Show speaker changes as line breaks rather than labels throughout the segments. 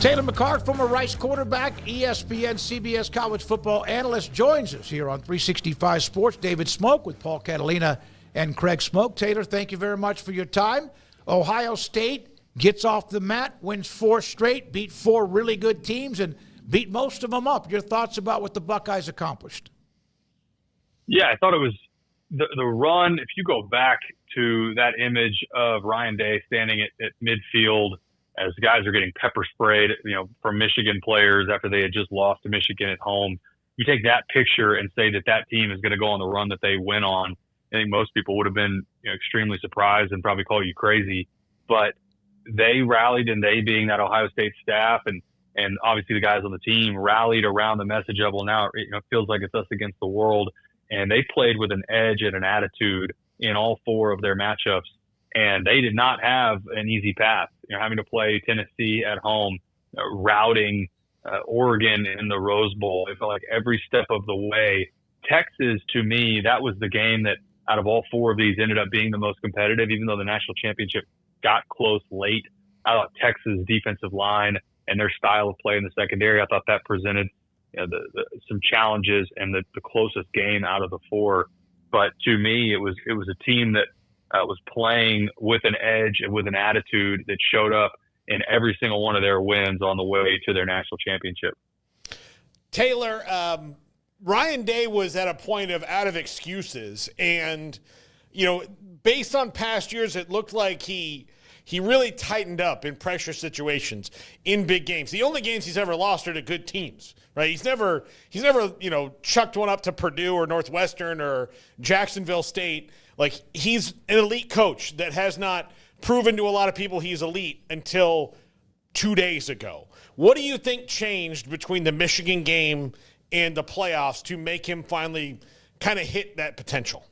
Taylor McHargue, former Rice quarterback, ESPN CBS College Football Analyst, joins us here on 365 Sports. David Smoke with Paul Catalina and Craig Smoke. Taylor, thank you very much for your time. Ohio State gets off the mat, wins 4 straight, beat 4 really good teams, and beat most of them up. Your thoughts about what the Buckeyes accomplished?
Yeah, I thought it was the run. If you go back to that image of Ryan Day standing at midfield as guys are getting pepper sprayed, from Michigan players after they had just lost to Michigan at home, you take that picture and say that team is going to go on the run that they went on. I think most people would have been extremely surprised and probably call you crazy, but they rallied, and they being that Ohio State staff and obviously the guys on the team rallied around the message of, well, now it feels like it's us against the world. And they played with an edge and an attitude in all 4 of their matchups. And they did not have an easy path, having to play Tennessee at home, routing Oregon in the Rose Bowl. It felt like every step of the way. Texas, to me, that was the game that out of all 4 of these ended up being the most competitive, even though the national championship got close late. I thought Texas' defensive line and their style of play in the secondary, I thought that presented some challenges and the closest game out of the 4. But to me, it was a team that was playing with an edge and with an attitude that showed up in every single one of their wins on the way to their national championship.
Taylor, Ryan Day was at a point of out of excuses. And, based on past years, it looked like he really tightened up in pressure situations in big games. The only games he's ever lost are to good teams, right? He's never chucked one up to Purdue or Northwestern or Jacksonville State. Like, he's an elite coach that has not proven to a lot of people he's elite until 2 days ago. What do you think changed between the Michigan game and the playoffs to make him finally kind of hit that potential?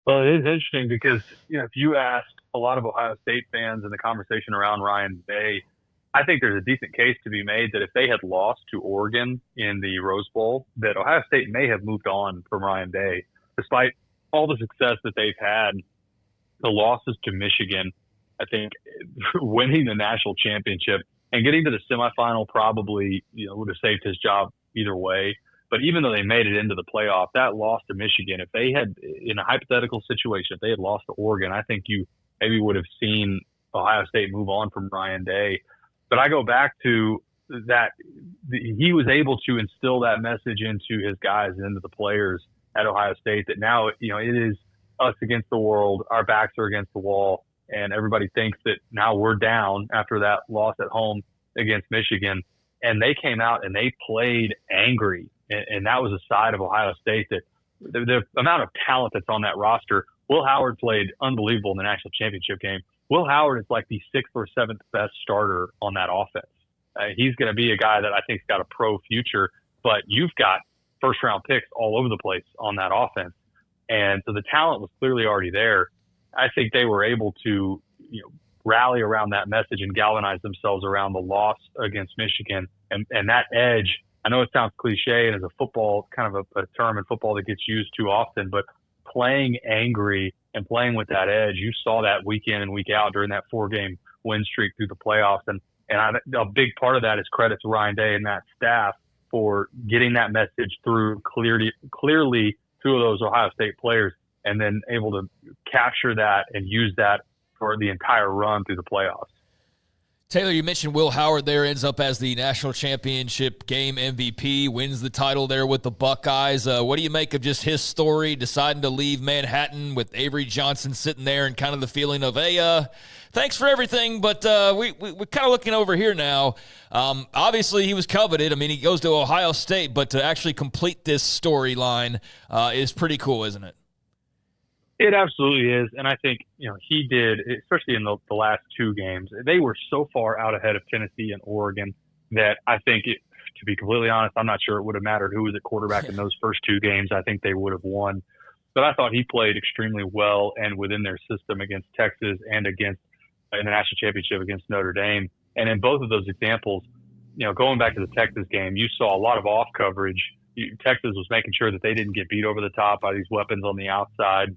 Well, it is interesting because, if you asked a lot of Ohio State fans in the conversation around Ryan Day, I think there's a decent case to be made that if they had lost to Oregon in the Rose Bowl, that Ohio State may have moved on from Ryan Day. Despite all the success that they've had, the losses to Michigan, I think winning the national championship and getting to the semifinal probably would have saved his job either way. But even though they made it into the playoff, that loss to Michigan, if they had, in a hypothetical situation, if they had lost to Oregon, I think you maybe would have seen Ohio State move on from Ryan Day. But I go back to that he was able to instill that message into his guys and into the players at Ohio State that now, it is us against the world. Our backs are against the wall. And everybody thinks that now we're down after that loss at home against Michigan. And they came out and they played angry. And that was a side of Ohio State that the amount of talent that's on that roster. Will Howard played unbelievable in the national championship game. Will Howard is like the 6th or 7th best starter on that offense. He's going to be a guy that I think's got a pro future, but you've got first round picks all over the place on that offense. And so the talent was clearly already there. I think they were able to, rally around that message and galvanize themselves around the loss against Michigan and that edge. I know it sounds cliche and is a football kind of a term in football that gets used too often, but playing angry and playing with that edge, you saw that week in and week out during that 4-game win streak through the playoffs. And a big part of that is credit to Ryan Day and that staff for getting that message through clearly to those Ohio State players and then able to capture that and use that for the entire run through the playoffs.
Taylor, you mentioned Will Howard there ends up as the national championship game MVP, wins the title there with the Buckeyes. What do you make of just his story, deciding to leave Manhattan with Avery Johnson sitting there and kind of the feeling of, hey, thanks for everything, but we're kind of looking over here now. Obviously, he was coveted. I mean, he goes to Ohio State, but to actually complete this storyline is pretty cool, isn't it?
It absolutely is, and I think he did, especially in the last two games. They were so far out ahead of Tennessee and Oregon that I think, to be completely honest, I'm not sure it would have mattered who was at quarterback in those first two games. I think they would have won, but I thought he played extremely well and within their system against Texas and against in the national championship against Notre Dame. And in both of those examples, going back to the Texas game, you saw a lot of off coverage. Texas was making sure that they didn't get beat over the top by these weapons on the outside.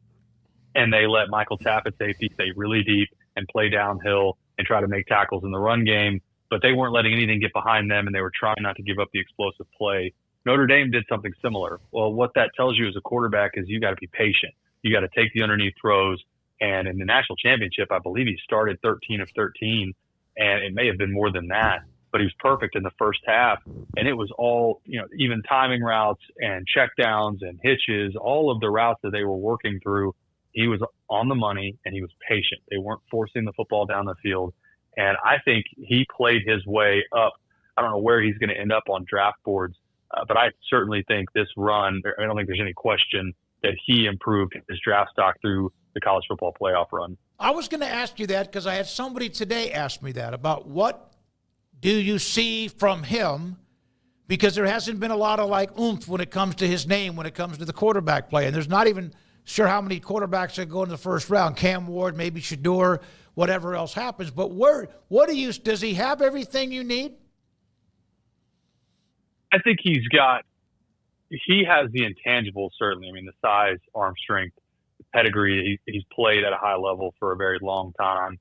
And they let Michael Tapp at safety stay really deep and play downhill and try to make tackles in the run game. But they weren't letting anything get behind them, and they were trying not to give up the explosive play. Notre Dame did something similar. Well, what that tells you as a quarterback is you got to be patient. You got to take the underneath throws. And in the national championship, I believe he started 13 of 13, and it may have been more than that. But he was perfect in the first half, and it was all, even timing routes and checkdowns and hitches, all of the routes that they were working through. He was on the money, and he was patient. They weren't forcing the football down the field. And I think he played his way up. I don't know where he's going to end up on draft boards, but I certainly think this run, I don't think there's any question that he improved his draft stock through the college football playoff run.
I was going to ask you that because I had somebody today ask me that about what do you see from him, because there hasn't been a lot of oomph when it comes to his name, when it comes to the quarterback play. And there's not even sure how many quarterbacks are going in the first round. Cam Ward, maybe Shador, whatever else happens. But does he have everything you need?
I think he has the intangibles, certainly. I mean, the size, arm strength, pedigree. He's played at a high level for a very long time.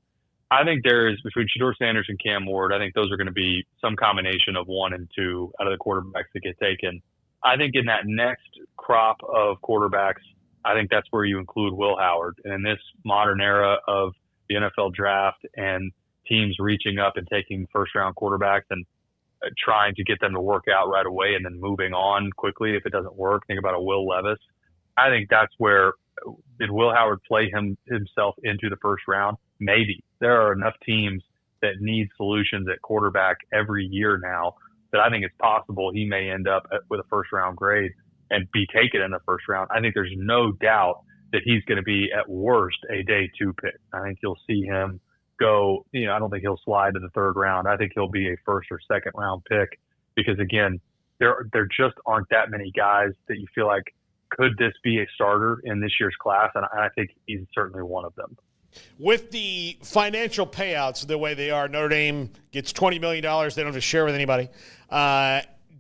I think between Shador Sanders and Cam Ward, I think those are going to be some combination of 1 and 2 out of the quarterbacks that get taken. I think in that next crop of quarterbacks, I think that's where you include Will Howard. And in this modern era of the NFL draft and teams reaching up and taking first-round quarterbacks and trying to get them to work out right away and then moving on quickly if it doesn't work, think about a Will Levis. I think that's where – did Will Howard play himself into the first round? Maybe. There are enough teams that need solutions at quarterback every year now that I think it's possible he may end up with a first-round grade and be taken in the first round. I think there's no doubt that he's going to be, at worst, a day 2 pick. I think you'll see him go, I don't think he'll slide to the third round. I think he'll be a first or second round pick because, again, there just aren't that many guys that you feel like, could this be a starter in this year's class? And I think he's certainly one of them.
With the financial payouts the way they are, Notre Dame gets $20 million. They don't have to share with anybody.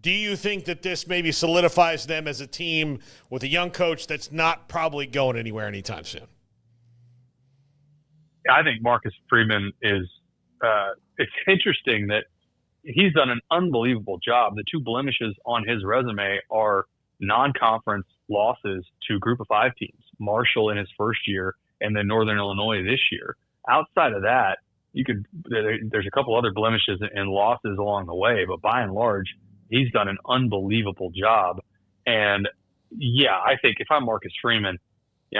Do you think that this maybe solidifies them as a team with a young coach that's not probably going anywhere anytime soon?
I think Marcus Freeman is it's interesting that he's done an unbelievable job. The two blemishes on his resume are non-conference losses to Group of Five teams, Marshall in his first year and then Northern Illinois this year. Outside of that, there's a couple other blemishes and losses along the way, but by and large, he's done an unbelievable job. And yeah, I think if I'm Marcus Freeman,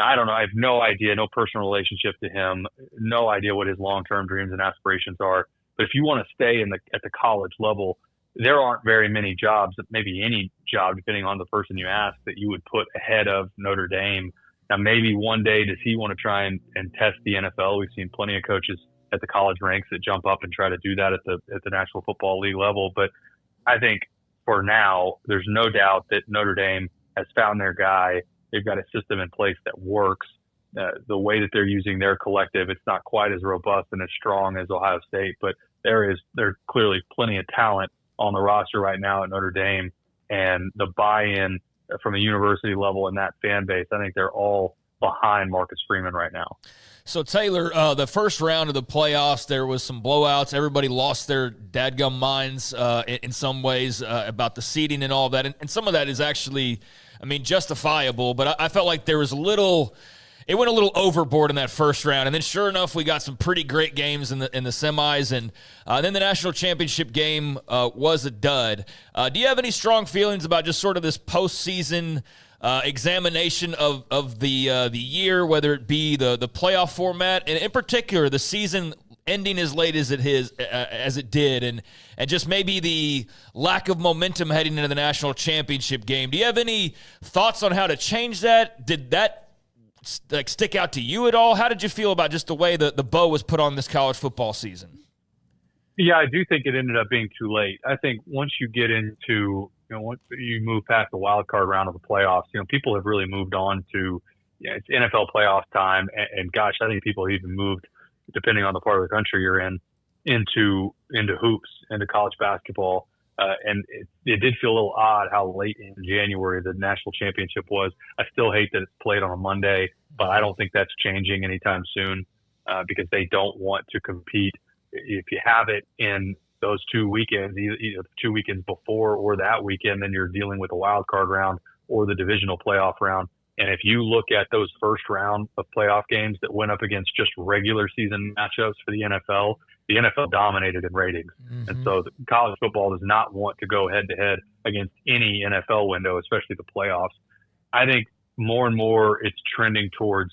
I don't know. I have no idea, no personal relationship to him, no idea what his long-term dreams and aspirations are. But if you want to stay at the college level, there aren't very many jobs, maybe any job, depending on the person you ask, that you would put ahead of Notre Dame. Now, maybe one day does he want to try and test the NFL? We've seen plenty of coaches at the college ranks that jump up and try to do that at the National Football League level. But I think for now, there's no doubt that Notre Dame has found their guy. They've got a system in place that works. The way that they're using their collective, it's not quite as robust and as strong as Ohio State, but there's clearly plenty of talent on the roster right now at Notre Dame, and the buy-in from a university level and that fan base, I think they're all behind Marcus Freeman right now.
So, Taylor, the first round of the playoffs, there was some blowouts. Everybody lost their dadgum minds in some ways about the seeding and all of that. And some of that is actually, justifiable. But I felt like there was a little it went a little overboard in that first round. And then sure enough, we got some pretty great games in the semis. And then the national championship game was a dud. Do you have any strong feelings about just sort of this postseason examination of the year, whether it be the playoff format, and in particular the season ending as late as it did, and just maybe the lack of momentum heading into the national championship game? Do you have any thoughts on how to change that? Did that stick out to you at all? How did you feel about just the way the bow was put on this college football season?
Yeah, I do think it ended up being too late. I think once you get into, once you move past the wild card round of the playoffs, people have really moved on to, it's NFL playoff time. And gosh, I think people even moved, depending on the part of the country you're in, into hoops, into college basketball. And it did feel a little odd how late in January the national championship was. I still hate that it's played on a Monday, but I don't think that's changing anytime soon because they don't want to compete. If you have it in those 2 weekends, either 2 weekends before or that weekend, then you're dealing with a wild card round or the divisional playoff round. And if you look at those first round of playoff games that went up against just regular season matchups for the NFL dominated in ratings. Mm-hmm. And so college football does not want to go head to head against any NFL window, especially the playoffs. I think more and more it's trending towards,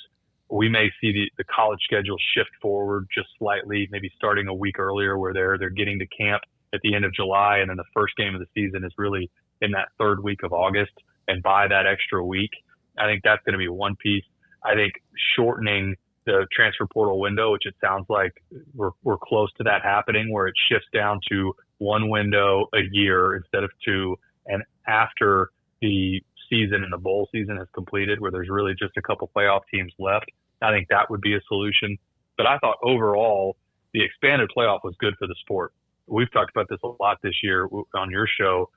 we may see the college schedule shift forward just slightly, maybe starting a week earlier, where they're getting to camp at the end of July, and then the first game of the season is really in that third week of August. And by that extra week, I think that's going to be one piece. I think shortening the transfer portal window, which it sounds like we're close to that happening, where it shifts down to one window a year instead of two, and after the season and the bowl season has completed, where there's really just a couple playoff teams left, I think that would be a solution. But I thought overall the expanded playoff was good for the sport. We've talked about this a lot this year on your show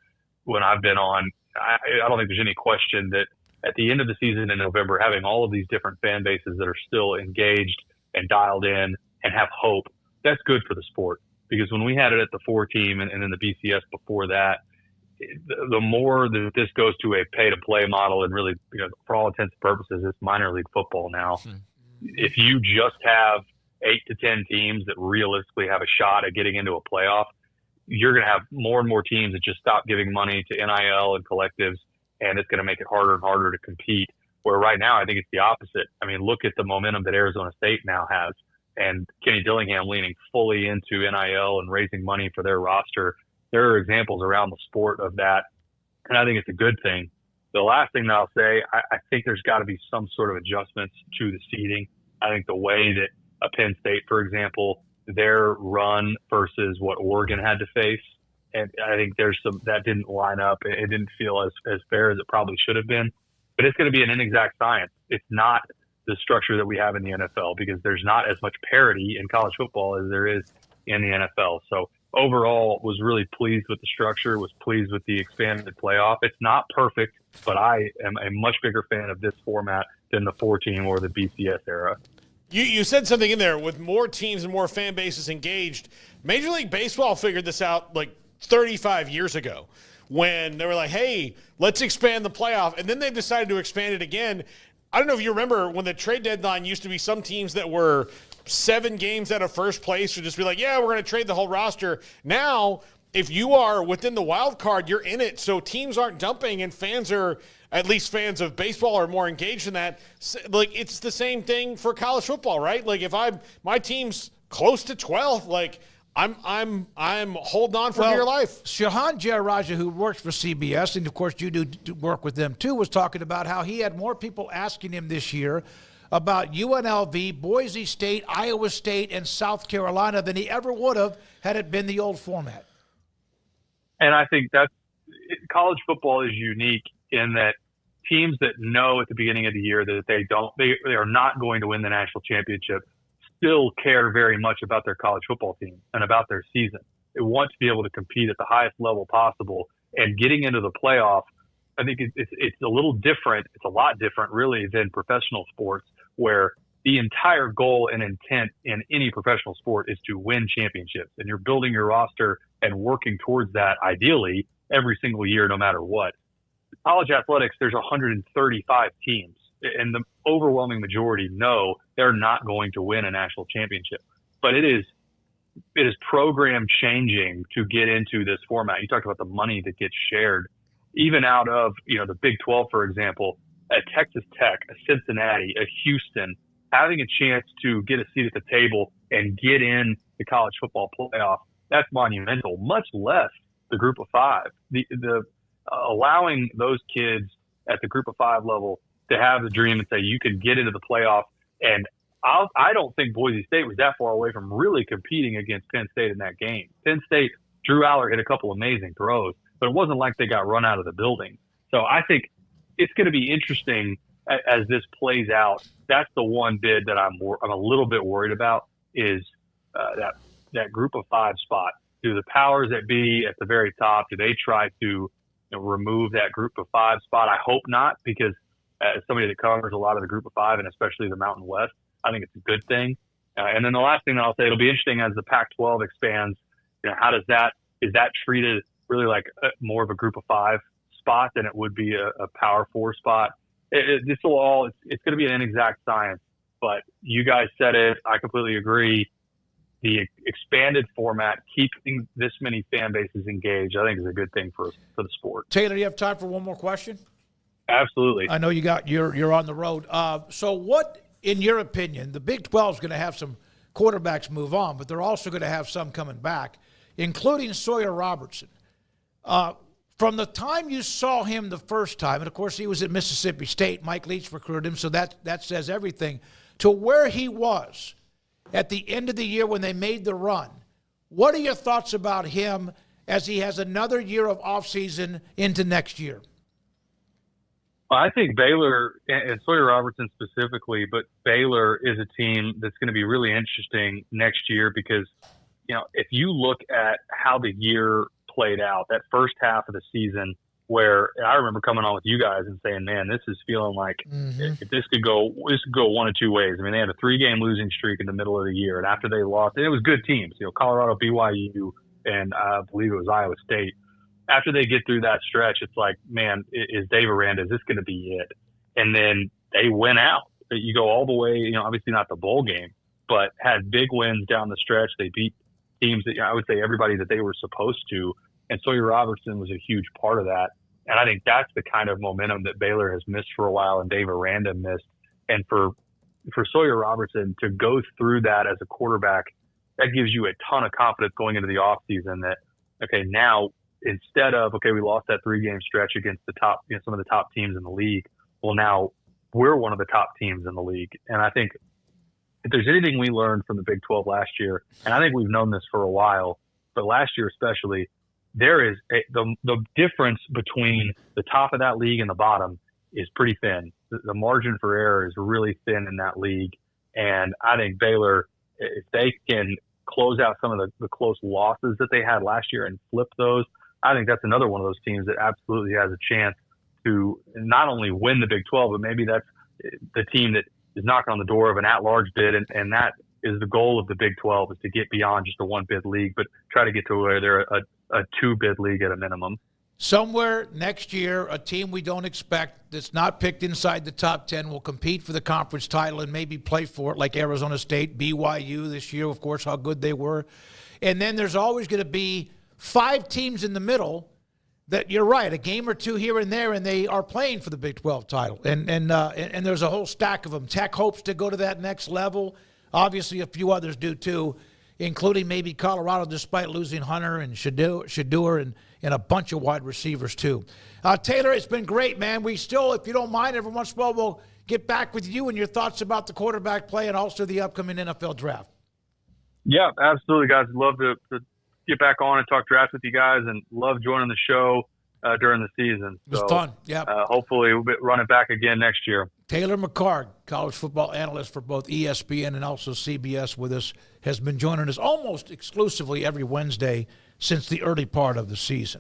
when I've been on. I don't think there's any question that at the end of the season in November, having all of these different fan bases that are still engaged and dialed in and have hope, that's good for the sport. Because when we had it at the 4-team and then the BCS before that, the more that this goes to a pay-to-play model, and really, for all intents and purposes, it's minor league football now. Mm-hmm. If you just have 8 to 10 teams that realistically have a shot at getting into a playoff, you're going to have more and more teams that just stop giving money to NIL and collectives, and it's going to make it harder and harder to compete. Where right now, I think it's the opposite. I mean, look at the momentum that Arizona State now has, and Kenny Dillingham leaning fully into NIL and raising money for their roster. There are examples around the sport of that, and I think it's a good thing. The last thing that I'll say, I think there's got to be some sort of adjustments to the seeding. I think the way that Penn State, for example, their run versus what Oregon had to face, and I think there's some that didn't line up. It didn't feel as fair as it probably should have been. But it's going to be an inexact science. It's not the structure that we have in the NFL, because there's not as much parity in college football as there is in the NFL. So overall, was really pleased with the structure, was pleased with the expanded playoff. It's not perfect, but I am a much bigger fan of this format than the 4-team or the BCS era.
You said something in there with more teams and more fan bases engaged. Major League Baseball figured this out like 35 years ago when they were like, hey, let's expand the playoff. And then they decided to expand it again. I don't know if you remember when the trade deadline used to be some teams that were 7 games out of first place would just be like, yeah, we're going to trade the whole roster. Now, if you are within the wild card, you're in it. So teams aren't dumping, and fans are, at least fans of baseball, are more engaged in that. Like, it's the same thing for college football, right? Like, if my team's close to 12th, like, I'm holding on for dear life.
Shahan Jeyarajah, who works for CBS, and of course you do work with them too, was talking about how he had more people asking him this year about UNLV, Boise State, Iowa State, and South Carolina than he ever would have had it been the old format.
And I think that college football is unique in that teams that know at the beginning of the year that they are not going to win the national championship still care very much about their college football team and about their season. They want to be able to compete at the highest level possible, and getting into the playoff, I think it's a little different. It's a lot different really than professional sports, where the entire goal and intent in any professional sport is to win championships, and you're building your roster and working towards that ideally every single year, no matter what. College athletics, there's 135 teams. and the overwhelming majority know they're not going to win a national championship. But it is program changing to get into this format. You talked about the money that gets shared, even out of, the Big 12, for example, a Texas Tech, a Cincinnati, a Houston, having a chance to get a seat at the table and get in the college football playoff. That's monumental, much less the Group of Five. The allowing those kids at the Group of Five level to have the dream and say you can get into the playoff. And I don't think Boise State was that far away from really competing against Penn State in that game. Penn State, Drew Aller hit a couple amazing throws, but it wasn't like they got run out of the building. So I think it's going to be interesting as this plays out. That's the one bid that I'm a little bit worried about is that Group of Five spot. Do the powers that be at the very top, do they try to remove that Group of Five spot? I hope not, because as somebody that covers a lot of the Group of Five and especially the Mountain West, I think it's a good thing. And then the last thing that I'll say, it'll be interesting as the Pac-12 expands. How does is that treated really like more of a Group of Five spot than it would be a Power Four spot? It's going to be an inexact science, but you guys said it. I completely agree. The expanded format, keeping this many fan bases engaged, I think is a good thing for the sport.
Taylor, do you have time for one more question?
Absolutely.
I know you're on the road. So what, in your opinion, the Big 12 is going to have some quarterbacks move on, but they're also going to have some coming back, including Sawyer Robertson. From the time you saw him the first time, and of course he was at Mississippi State, Mike Leach recruited him, so that says everything, to where he was at the end of the year when they made the run. What are your thoughts about him as he has another year of offseason into next year?
Well, I think Baylor, and Sawyer Robertson specifically, but Baylor is a team that's going to be really interesting next year because, if you look at how the year played out, that first half of the season, where I remember coming on with you guys and saying, man, this is feeling like if this could go one of two ways. I mean, they had a 3-game losing streak in the middle of the year, and after they lost, and it was good teams, Colorado, BYU, and I believe it was Iowa State. After they get through that stretch, it's like, man, is Dave Aranda, is this going to be it? And then they went out. You go all the way, obviously not the bowl game, but had big wins down the stretch. They beat teams that I would say everybody that they were supposed to. And Sawyer Robertson was a huge part of that. And I think that's the kind of momentum that Baylor has missed for a while and Dave Aranda missed. And for Sawyer Robertson to go through that as a quarterback, that gives you a ton of confidence going into the offseason that, okay, now instead of, okay, we lost that 3-game stretch against the top, some of the top teams in the league. Well, now we're one of the top teams in the league. And I think if there's anything we learned from the Big 12 last year, and I think we've known this for a while, but last year especially, there is the difference between the top of that league and the bottom is pretty thin. The margin for error is really thin in that league. And I think Baylor, if they can close out some of the close losses that they had last year and flip those, I think that's another one of those teams that absolutely has a chance to not only win the Big 12, but maybe that's the team that is knocking on the door of an at-large bid. And that is the goal of the Big 12, is to get beyond just a 1-bid league, but try to get to where they're a 2-bid league at a minimum.
Somewhere next year, a team we don't expect that's not picked inside the top 10 will compete for the conference title and maybe play for it, like Arizona State, BYU this year, of course, how good they were. And then there's always going to be 5 teams in the middle that, you're right, a game or two here and there, and they are playing for the Big 12 title. And there's a whole stack of them. Tech hopes to go to that next level. Obviously, a few others do too, including maybe Colorado, despite losing Hunter and Shadur and a bunch of wide receivers too. Taylor, it's been great, man. We still, if you don't mind, every once in a while we'll get back with you and your thoughts about the quarterback play and also the upcoming NFL draft.
Yeah, absolutely, guys. Love to get back on and talk draft with you guys, and love joining the show during the season.
It was fun, yeah.
Hopefully we'll run it back again next year.
Taylor McHargue, college football analyst for both ESPN and also CBS with us, has been joining us almost exclusively every Wednesday since the early part of the season.